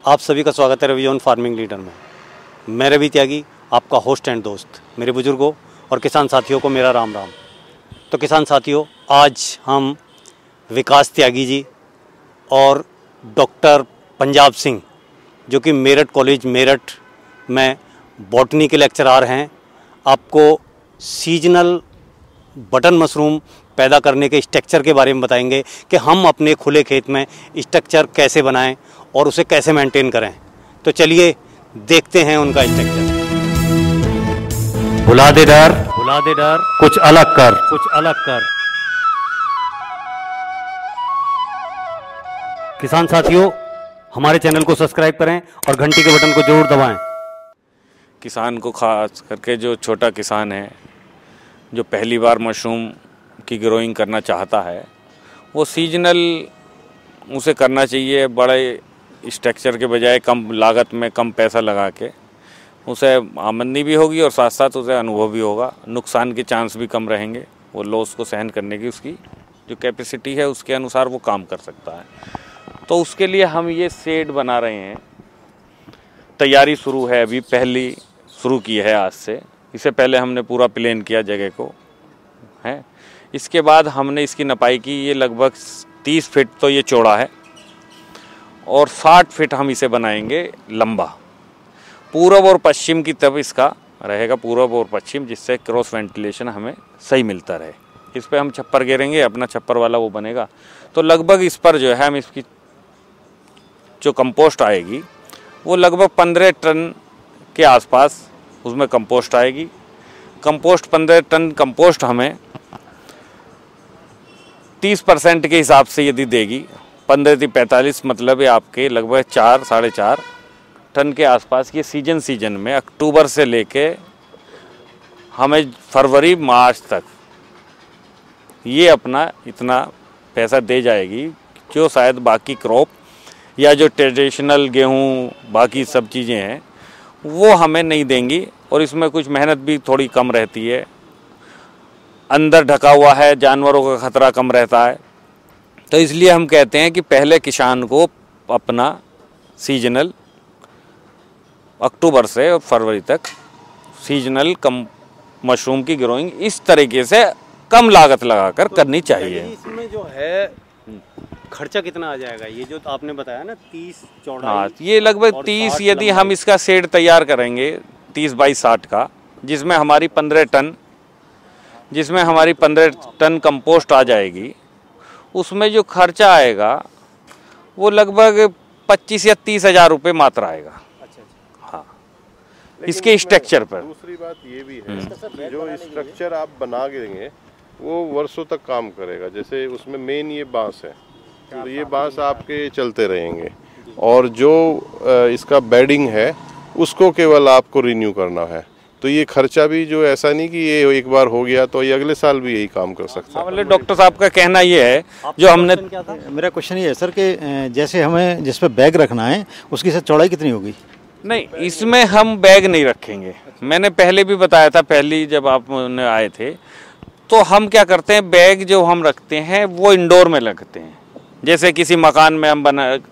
आप सभी का स्वागत है रवि ऑन फार्मिंग लीडर में। मैं रवि त्यागी, आपका होस्ट एंड दोस्त। मेरे बुजुर्गों और किसान साथियों को मेरा राम राम। तो किसान साथियों, आज हम विकास त्यागी जी और डॉक्टर पंजाब सिंह, जो कि मेरठ कॉलेज मेरठ में बॉटनी के लेक्चरार हैं, आपको सीजनल बटन मशरूम पैदा करने के स्ट्रक्चर के बारे में बताएंगे कि हम अपने खुले खेत में स्ट्रक्चर कैसे बनाएं और उसे कैसे मेंटेन करें। तो चलिए देखते हैं उनका स्ट्रक्चर। भुला दे डर, कुछ अलग कर। किसान साथियों, हमारे चैनल को सब्सक्राइब करें और घंटी के बटन को जरूर दबाएं। किसान को खास करके जो छोटा किसान है, जो पहली बार मशरूम की ग्रोइंग करना चाहता है, वो सीजनल उसे करना चाहिए। बड़े स्ट्रक्चर के बजाय कम लागत में कम पैसा लगा के उसे आमदनी भी होगी और साथ साथ उसे अनुभव भी होगा। नुकसान के चांस भी कम रहेंगे। वो लॉस को सहन करने की उसकी जो कैपेसिटी है उसके अनुसार वो काम कर सकता है। तो उसके लिए हम ये शेड बना रहे हैं। तैयारी शुरू है, अभी पहली शुरू की है आज से। इससे पहले हमने पूरा प्लेन किया जगह को है। इसके बाद हमने इसकी नपाई की। ये लगभग 30 फीट तो ये चौड़ा है और 60 फीट हम इसे बनाएंगे लंबा। पूरब और पश्चिम की तरफ इसका रहेगा, पूरब और पश्चिम, जिससे क्रॉस वेंटिलेशन हमें सही मिलता रहे। इस पर हम छप्पर घेरेंगे, अपना छप्पर वाला वो बनेगा। तो लगभग इस पर जो है हम इसकी जो कंपोस्ट आएगी वो लगभग 15 टन के आसपास उसमें कंपोस्ट आएगी। कंपोस्ट 15 टन कंपोस्ट हमें 30% के हिसाब से यदि देगी, 15-45 मतलब ये आपके लगभग 4-4.5 टन के आसपास। ये सीजन में अक्टूबर से लेके हमें फरवरी मार्च तक ये अपना इतना पैसा दे जाएगी, जो शायद बाकी क्रॉप या जो ट्रेडिशनल गेहूँ बाकी सब चीज़ें हैं वो हमें नहीं देंगी। और इसमें कुछ मेहनत भी थोड़ी कम रहती है, अंदर ढका हुआ है, जानवरों का खतरा कम रहता है। तो इसलिए हम कहते हैं कि पहले किसान को अपना सीजनल अक्टूबर से और फरवरी तक सीजनल कम मशरूम की ग्रोइंग इस तरीके से कम लागत लगाकर करनी चाहिए। इसमें जो है खर्चा कितना आ जाएगा? ये जो आपने बताया ना 30 चौड़ाई, हाँ, ये लगभग 30, यदि हम इसका शेड तैयार करेंगे 30 बाई 60 का, जिसमें हमारी 15 टन कंपोस्ट आ जाएगी, उसमें जो खर्चा आएगा वो लगभग 25 या 30 हज़ार रुपये मात्र आएगा। हाँ, इसके स्ट्रक्चर पर। दूसरी बात ये भी है, जो स्ट्रक्चर आप बना देंगे वो वर्षों तक काम करेगा। जैसे उसमें मेन ये बांस है, तो ये बांस आपके चलते रहेंगे। और जो इसका बेडिंग है उसको केवल आपको रिन्यू करना है। तो ये खर्चा भी जो ऐसा नहीं कि ये एक बार हो गया तो ये अगले साल भी यही काम कर सकता है। मतलब डॉक्टर साहब का कहना ये है, जो हमने मेरा क्वेश्चन ये है सर कि जैसे हमें जिस पे बैग रखना है उसकी सर चौड़ाई कितनी होगी? नहीं, इसमें हम बैग नहीं रखेंगे। मैंने पहले भी बताया था, पहली जब आप आए थे, तो हम क्या करते हैं, बैग जो हम रखते हैं वो इंडोर में रखते हैं। जैसे किसी मकान में हम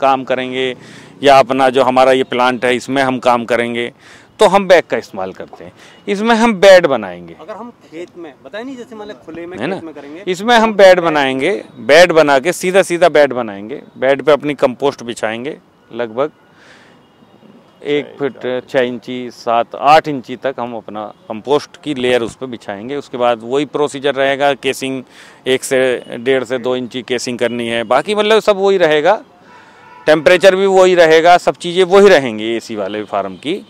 काम करेंगे या अपना जो हमारा ये प्लांट है इसमें हम काम करेंगे, तो हम बैग का इस्तेमाल करते हैं। इसमें हम बेड बनाएंगे। अगर हम खेत में बताए नहीं, जैसे मतलब खुले में है ना, खेत में करेंगे, इसमें हम बेड बनाएंगे। बेड बना के सीधा बेड बनाएंगे। बेड पे अपनी कंपोस्ट बिछाएंगे। लगभग 1 फीट 6 इंची 7-8 इंची तक हम अपना कंपोस्ट की लेयर उस पर बिछाएंगे। उसके बाद वही प्रोसीजर रहेगा। केसिंग 1 से 1.5 से 2 इंची केसिंग करनी है। बाकी मतलब सब वही रहेगा, टेम्परेचर भी वही रहेगा, सब चीज़ें वही रहेंगी एसी वाले फार्म की।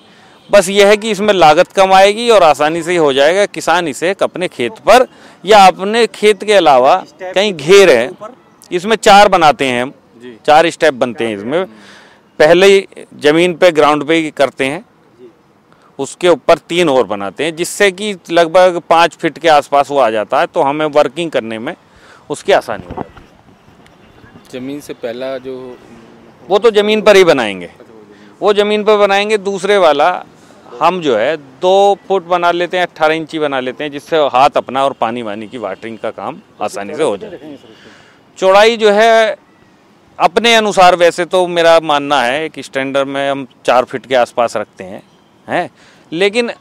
बस ये है कि इसमें लागत कम आएगी और आसानी से ही हो जाएगा। किसान इसे अपने खेत पर या अपने खेत के अलावा कहीं घेर है, इसमें 4 बनाते हैं हम, 4 स्टेप बनते हैं इसमें। पहले जमीन पे ग्राउंड पे ही करते हैं, उसके ऊपर 3 और बनाते हैं, जिससे कि लगभग 5 फीट के आसपास वो आ जाता है। तो हमें वर्किंग करने में उसकी आसानी हो जाती है। जमीन से पहला जो वो तो ज़मीन पर ही बनाएंगे, वो ज़मीन पर बनाएंगे। दूसरे वाला हम जो है 2 फुट बना लेते हैं, 18 इंची बना लेते हैं, जिससे हाथ अपना और पानी वानी की वाटरिंग का काम आसानी से हो जाए। चौड़ाई जो है अपने अनुसार वैसे तो मेरा मानना है कि स्टैंडर्ड में हम 4 फीट के आसपास रखते हैं, लेकिन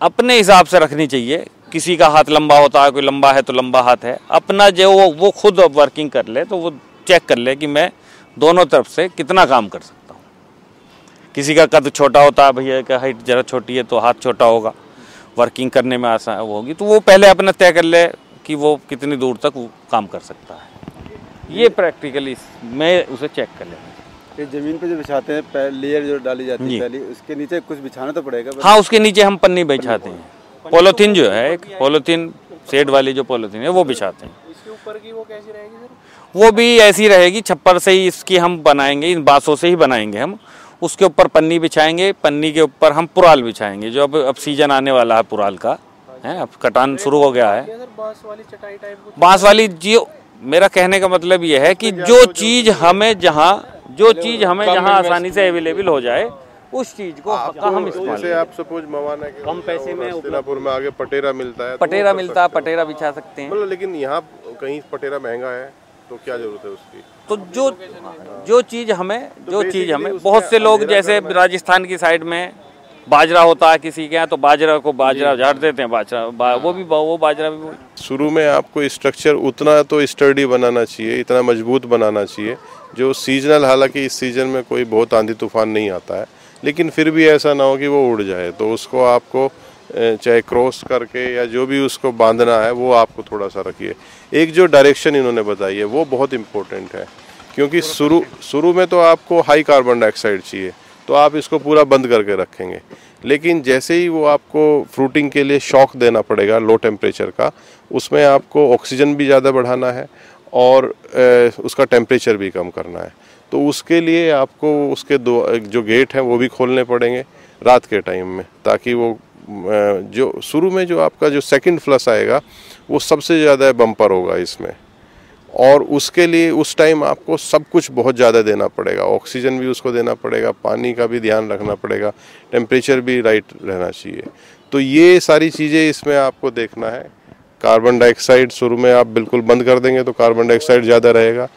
अपने हिसाब से रखनी चाहिए। किसी का हाथ लंबा होता है, कोई लंबा है तो लंबा हाथ है, अपना जो वो खुद वर्किंग कर ले, तो वो चेक कर ले कि मैं दोनों तरफ से कितना काम कर सकता हूँ। किसी का कद छोटा होता है, भैया का हाइट ज़रा छोटी है तो हाथ छोटा होगा, वर्किंग करने में आसान होगी, तो वो पहले अपना तय कर ले कि वो कितनी दूर तक वो काम कर सकता है। ये प्रैक्टिकली मैं उसे चेक कर लेता हूँ। ये ज़मीन पे जो बिछाते हैं, लेयर जो डाली जाती है पहली, उसके नीचे कुछ बिछाना तो पड़ेगा। हाँ, उसके नीचे हम पन्नी बिछाते हैं, पॉलीथीन जो है, एक पॉलीथीन शेड वाली जो पॉलीथीन है वो बिछाते हैं। इसके ऊपर की वो कैसी रहेगी सर? वो भी ऐसी रहेगी, छप्पर से ही इसकी हम बनाएंगे, इन बांसों से ही बनाएंगे हम। उसके ऊपर पन्नी बिछाएंगे, पन्नी के ऊपर हम पुराल बिछाएंगे, जो अब सीजन आने वाला है पुराल का, है, अब कटान शुरू हो गया है। बांस वाली चटाई टाइप, बांस वाली जो, मेरा कहने का मतलब ये है कि जो चीज़ हमें जहाँ आसानी से अवेलेबल हो जाए, उस चीज को हम इस्तेमाल। जैसे आप सपोज मवाना के कम पैसे में हस्तिनापुर में आगे पटेरा मिलता है, पटेरा मिलता है, पटेरा बिछा सकते हैं। मतलब लेकिन यहाँ कहीं पटेरा महंगा है तो क्या जरूरत है उसकी? तो जो चीज़ हमें बहुत से लोग जैसे राजस्थान की साइड में बाजरा होता है किसी के यहाँ, तो बाजरा झाड़ देते हैं, वो बाजरा भी। शुरू में आपको स्ट्रक्चर उतना तो स्टर्डी बनाना चाहिए, इतना मजबूत बनाना चाहिए जो सीजनल, हालांकि इस सीजन में कोई बहुत आंधी तूफान नहीं आता है, लेकिन फिर भी ऐसा ना हो कि वो उड़ जाए, तो उसको आपको चाहे क्रॉस करके या जो भी उसको बांधना है वो आपको थोड़ा सा रखिए। एक जो डायरेक्शन इन्होंने बताई है वो बहुत इम्पोर्टेंट है, क्योंकि शुरू में तो आपको हाई कार्बन डाइऑक्साइड चाहिए, तो आप इसको पूरा बंद करके रखेंगे, लेकिन जैसे ही वो आपको फ्रूटिंग के लिए शॉक देना पड़ेगा लो टेम्परेचर का, उसमें आपको ऑक्सीजन भी ज़्यादा बढ़ाना है और उसका टेम्परेचर भी कम करना है। तो उसके लिए आपको उसके जो गेट हैं वो भी खोलने पड़ेंगे रात के टाइम में, ताकि वो जो शुरू में जो आपका जो सेकंड फ्लश आएगा वो सबसे ज़्यादा बम्पर होगा इसमें, और उसके लिए उस टाइम आपको सब कुछ बहुत ज़्यादा देना पड़ेगा, ऑक्सीजन भी उसको देना पड़ेगा, पानी का भी ध्यान रखना पड़ेगा, टेम्परेचर भी राइट रहना चाहिए। तो ये सारी चीज़ें इसमें आपको देखना है। कार्बन डाइऑक्साइड शुरू में आप बिल्कुल बंद कर देंगे तो कार्बन डाइऑक्साइड ज़्यादा रहेगा,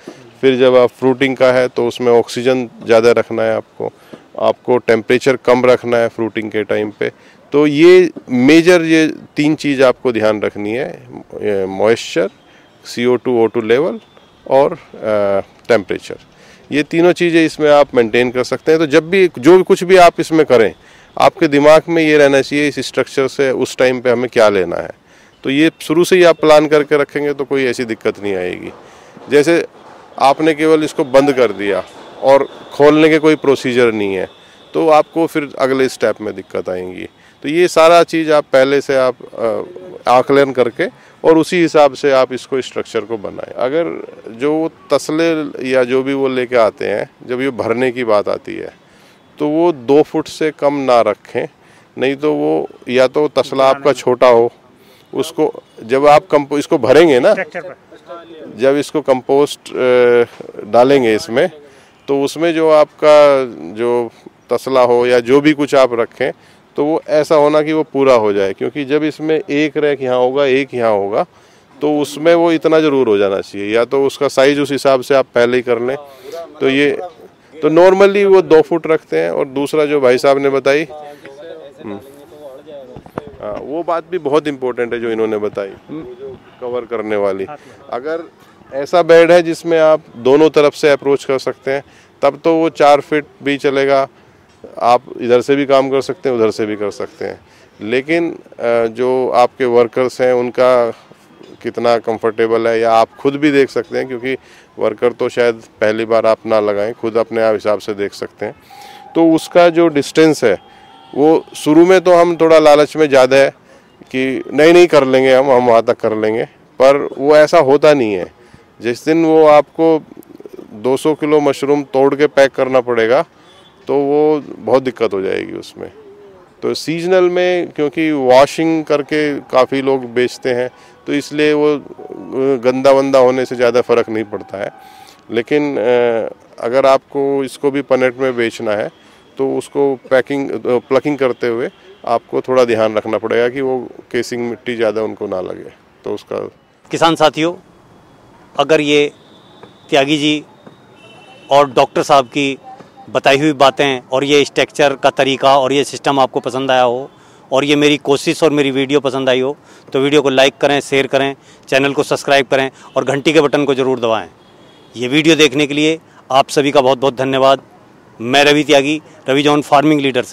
फिर जब आप फ्रूटिंग का है तो उसमें ऑक्सीजन ज़्यादा रखना है, आपको टेम्परेचर कम रखना है फ्रूटिंग के टाइम पे। तो ये मेजर ये 3 चीज़ आपको ध्यान रखनी है, मॉइस्चर, CO2 O2 लेवल और टेम्परेचर। ये तीनों चीज़ें इसमें आप मेंटेन कर सकते हैं। तो जब भी जो कुछ भी आप इसमें करें, आपके दिमाग में ये रहना चाहिए इस स्ट्रक्चर से उस टाइम पे हमें क्या लेना है। तो ये शुरू से ही आप प्लान करके रखेंगे तो कोई ऐसी दिक्कत नहीं आएगी। जैसे आपने केवल इसको बंद कर दिया और खोलने के कोई प्रोसीजर नहीं है, तो आपको फिर अगले स्टेप में दिक्कत आएंगी। तो ये सारा चीज़ आप पहले से आप आकलन करके और उसी हिसाब से आप इसको स्ट्रक्चर को बनाएं। अगर जो तसले या जो भी वो लेके आते हैं, जब ये भरने की बात आती है तो वो 2 फुट से कम ना रखें, नहीं तो वो या तो तसला आपका छोटा हो, उसको जब आप इसको भरेंगे ना, जब इसको कंपोस्ट डालेंगे इसमें, तो उसमें जो आपका जो तसला हो या जो भी कुछ आप रखें तो वो ऐसा होना कि वो पूरा हो जाए, क्योंकि जब इसमें एक रैक यहाँ होगा एक यहाँ होगा तो उसमें वो इतना ज़रूर हो जाना चाहिए, या तो उसका साइज़ उस हिसाब से आप पहले ही कर लें। तो ये तो नॉर्मली वो 2 फुट रखते हैं। और दूसरा जो भाई साहब ने बताई, हाँ वो बात भी बहुत इम्पोर्टेंट है जो इन्होंने बताई, जो कवर करने वाली। अगर ऐसा बेड है जिसमें आप दोनों तरफ से अप्रोच कर सकते हैं तब तो वो 4 फीट भी चलेगा, आप इधर से भी काम कर सकते हैं उधर से भी कर सकते हैं। लेकिन जो आपके वर्कर्स हैं उनका कितना कंफर्टेबल है, या आप खुद भी देख सकते हैं, क्योंकि वर्कर तो शायद पहली बार आप ना लगाएं, खुद अपने आप हिसाब से देख सकते हैं। तो उसका जो डिस्टेंस है वो शुरू में तो हम थोड़ा लालच में ज़्यादा है कि नहीं कर लेंगे, हम वहाँ तक कर लेंगे, पर वो ऐसा होता नहीं है। जिस दिन वो आपको 200 किलो मशरूम तोड़ के पैक करना पड़ेगा तो वो बहुत दिक्कत हो जाएगी उसमें। तो सीजनल में क्योंकि वॉशिंग करके काफ़ी लोग बेचते हैं तो इसलिए वो गंदा वंदा होने से ज़्यादा फ़र्क नहीं पड़ता है। लेकिन अगर आपको इसको भी पनेट में बेचना है तो उसको प्लकिंग करते हुए आपको थोड़ा ध्यान रखना पड़ेगा कि वो केसिंग मिट्टी ज़्यादा उनको ना लगे। तो उसका किसान साथियों, अगर ये त्यागी जी और डॉक्टर साहब की बताई हुई बातें और ये स्ट्रक्चर का तरीका और ये सिस्टम आपको पसंद आया हो और ये मेरी कोशिश और मेरी वीडियो पसंद आई हो तो वीडियो को लाइक करें, शेयर करें, चैनल को सब्सक्राइब करें और घंटी के बटन को ज़रूर दबाएं। ये वीडियो देखने के लिए आप सभी का बहुत बहुत धन्यवाद। मैं रवि त्यागी, रवि जॉन फार्मिंग लीडर से।